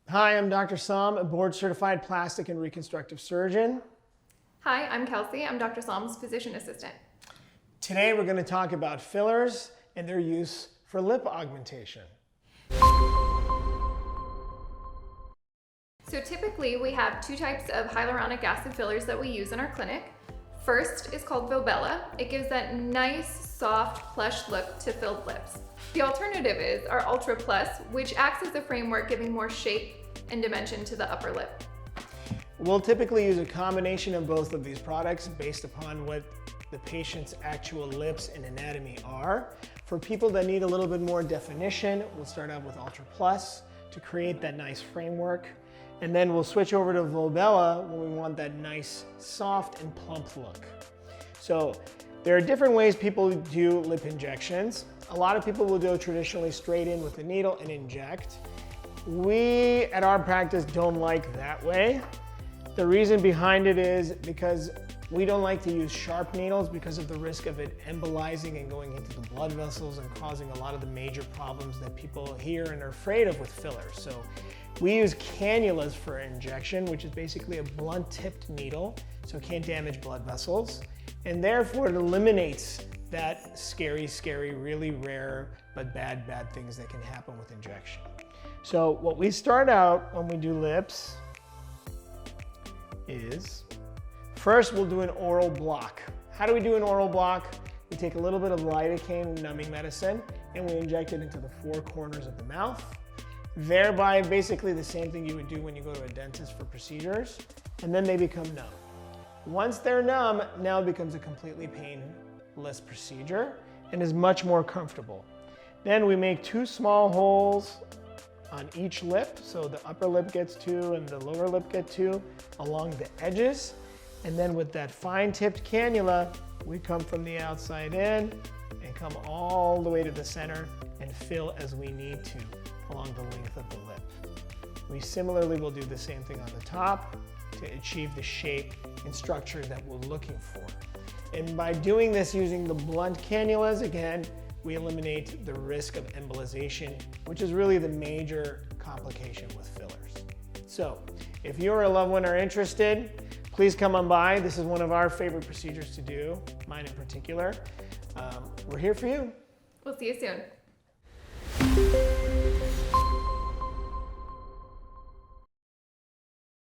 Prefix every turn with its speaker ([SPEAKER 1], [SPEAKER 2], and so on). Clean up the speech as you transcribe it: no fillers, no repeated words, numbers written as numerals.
[SPEAKER 1] Hi, I'm Dr. Som, a board-certified plastic and reconstructive surgeon.
[SPEAKER 2] Hi, I'm Kelsey. I'm Dr. Som's physician assistant.
[SPEAKER 1] Today we're going to talk about fillers and their use for lip augmentation.
[SPEAKER 2] So typically we have two types of hyaluronic acid fillers that we use in our clinic. First is called Volbella. It gives that nice, soft, plush look to filled lips. The alternative is our Ultra Plus, which acts as a framework, giving more shape and dimension to the upper lip.
[SPEAKER 1] We'll typically use a combination of both of these products based upon what the patient's actual lips and anatomy are. For people that need a little bit more definition, we'll start out with Ultra Plus to create that nice framework. And then we'll switch over to Volbella when we want that nice, soft and plump look. So there are different ways people do lip injections. A lot of people will go traditionally straight in with a needle and inject. We, at our practice, don't like that way. The reason behind it is because we don't like to use sharp needles because of the risk of it embolizing and going into the blood vessels and causing a lot of the major problems that people hear and are afraid of with fillers. So we use cannulas for injection, which is basically a blunt-tipped needle, so it can't damage blood vessels. And therefore, it eliminates that scary, really rare, but bad things that can happen with injection. So what we start out when we do lips is, first we'll do an oral block. How do we do an oral block? We take a little bit of lidocaine numbing medicine and we inject it into the four corners of the mouth, thereby basically the same thing you would do when you go to a dentist for procedures, and then they become numb. Once they're numb, now it becomes a completely painless procedure and is much more comfortable. Then we make two small holes on each lip, so the upper lip gets two and the lower lip get two along the edges. And then with that fine-tipped cannula, we come from the outside in and come all the way to the center and fill as we need to along the length of the lip. We similarly will do the same thing on the top to achieve the shape and structure that we're looking for. And by doing this using the blunt cannulas, again, we eliminate the risk of embolization, which is really the major complication with fillers. So if you or a loved one are interested, please come on by. This is one of our favorite procedures to do, mine in particular. We're here for you.
[SPEAKER 2] We'll see you soon.